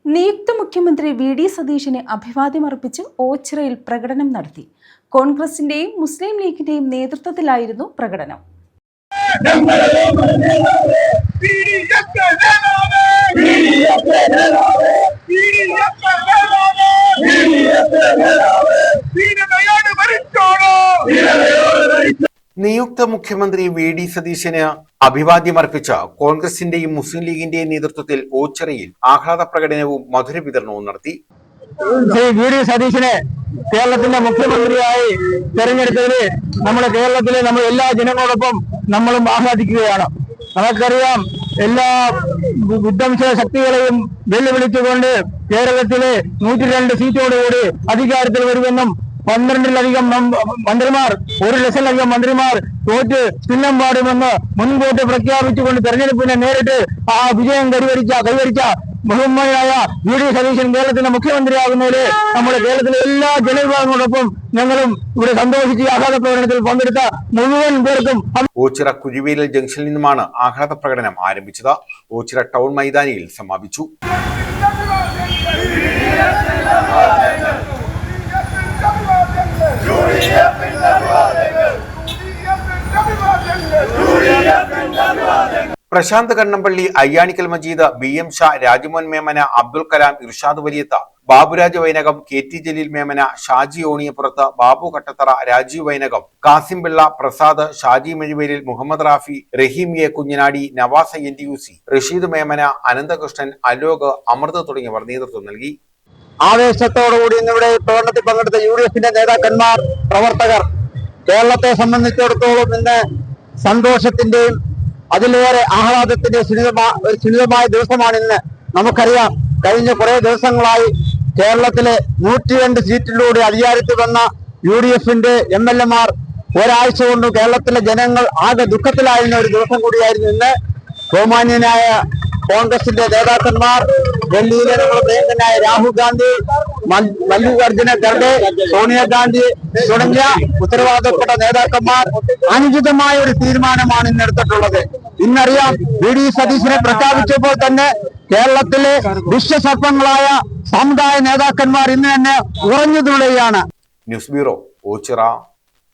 നിയുക്ത മുഖ്യമന്ത്രി വി.ഡി. സതീശന് അഭിവാദ്യമർപ്പിച്ച് ഓച്ചിറയിൽ പ്രകടനം നടത്തി. കോൺഗ്രസിന്റെയും മുസ്ലിം ലീഗിന്റെയും നേതൃത്വത്തിലായിരുന്നു പ്രകടനം. നിയുക്ത മുഖ്യമന്ത്രി വി.ഡി. സതീശന് അഭിവാദ്യമർപ്പിച്ച കോൺഗ്രസിന്റെയും മുസ്ലിം ലീഗിന്റെയും നേതൃത്വത്തിൽ ഓച്ചിറയിൽ ആഹ്ലാദ പ്രകടനവും മധുര വിതരണവും നടത്തി. വി.ഡി. സതീശനെ കേരളത്തിന്റെ മുഖ്യമന്ത്രിയായി തെരഞ്ഞെടുത്തതിന് നമ്മുടെ കേരളത്തിലെ എല്ലാ ജനങ്ങളോടൊപ്പം നമ്മളും ആഹ്ലാദിക്കുകയാണ്. നമുക്കറിയാം, എല്ലാ വിധ്വംസ ശക്തികളെയും വെല്ലുവിളിച്ചുകൊണ്ട് കേരളത്തിലെ 102 സീറ്റോടുകൂടി അധികാരത്തിൽ വരുമെന്നും 12-ലധികം മന്ത്രിമാർ 1 ലക്ഷത്തിലധികം മന്ത്രിമാർ തോറ്റ് ചിഹ്നം പാടുമെന്ന് മുൻകൂട്ടി പ്രഖ്യാപിച്ചുകൊണ്ട് തെരഞ്ഞെടുപ്പിനെ നേരിട്ട് ആ വിജയം കൈവരിച്ച ബഹുമാനായ വി.ഡി. സതീശൻ കേരളത്തിന്റെ മുഖ്യമന്ത്രിയാകുന്നതിൽ നമ്മുടെ കേരളത്തിലെ എല്ലാ ജനവിഭാഗങ്ങളോടൊപ്പം ഞങ്ങളും ഇവിടെ സന്തോഷിച്ച് ആഹ്ലാദ പ്രകടനത്തിൽ പങ്കെടുത്ത മുഴുവൻ പേർക്കും. ഓച്ചിറ കുരുവേലിൽ ജംഗ്ഷനിൽ നിന്നുമാണ് ആഹ്ലാദ പ്രകടനം ആരംഭിച്ചത്. ഓച്ചിറ ടൗൺ മൈതാനിയിൽ സമാപിച്ചു. Prashanth Kannampally, Ayyanikkal Majeed, B M. Shah, Rajmohan Memana, Abdul Kalam, Irshad Valiyath, Baburaj Vainakam, K T. Jaleel Memana, Shaji Oniyappurath, Babu Kattathara, Rajeev Vainakam, Kasim Pillai, Prasad, Shaji Mezhuvelil, Muhammad Rafi, Rahim A. Kunjanadi, Navas NTUC, Rasheed Memana, Ananthakrishnan, Alok, Amrit തുടങ്ങിയവർ നേതൃത്വം നൽകി. ആവേശത്തോടുകൂടി ഇന്നിവിടെ പ്രകടനത്തിൽ പങ്കെടുത്ത യു.ഡി.എഫിന്റെ നേതാക്കന്മാർ, പ്രവർത്തകർ, കേരളത്തെ സംബന്ധിച്ചിടത്തോളം ഇന്ന് സന്തോഷത്തിന്റെയും അതിലേറെ ആഹ്ലാദത്തിന്റെ സുനിതമായ ദിവസമാണ് ഇന്ന്. നമുക്കറിയാം, കഴിഞ്ഞ കുറെ ദിവസങ്ങളായി കേരളത്തിലെ 102 സീറ്റിലൂടെ അധികാരത്തിൽ വന്ന യു.ഡി.എഫിന്റെ MLA-മാർ ഒരാഴ്ച കൊണ്ട് കേരളത്തിലെ ജനങ്ങൾ ആകെ ദുഃഖത്തിലായിരുന്ന ഒരു ദിവസം കൂടിയായിരുന്നു ഇന്ന്. ബഹുമാന്യനായ കോൺഗ്രസിന്റെ നേതാക്കന്മാർ, ഡൽഹിയിലെ നമ്മുടെ പ്രിയങ്കനായ രാഹുൽ ഗാന്ധി, മല്ലികാർജുന ഖർഗെ, സോണിയാഗാന്ധി തുടങ്ങിയ ഉത്തരവാദിത്തപ്പെട്ട നേതാക്കന്മാർ അനുചിതമായ ഒരു തീരുമാനമാണ് ഇന്നെടുത്തിട്ടുള്ളത്. ഇന്നറിയാം, വി.ഡി. സതീശനെ പ്രഖ്യാപിച്ചപ്പോൾ തന്നെ കേരളത്തിലെ വിശ്വസർപ്പങ്ങളായ സമുദായ നേതാക്കന്മാർ ഇന്ന് തന്നെ ഉറഞ്ഞു തുള്ളുകയാണ്. News bureau, Ochira.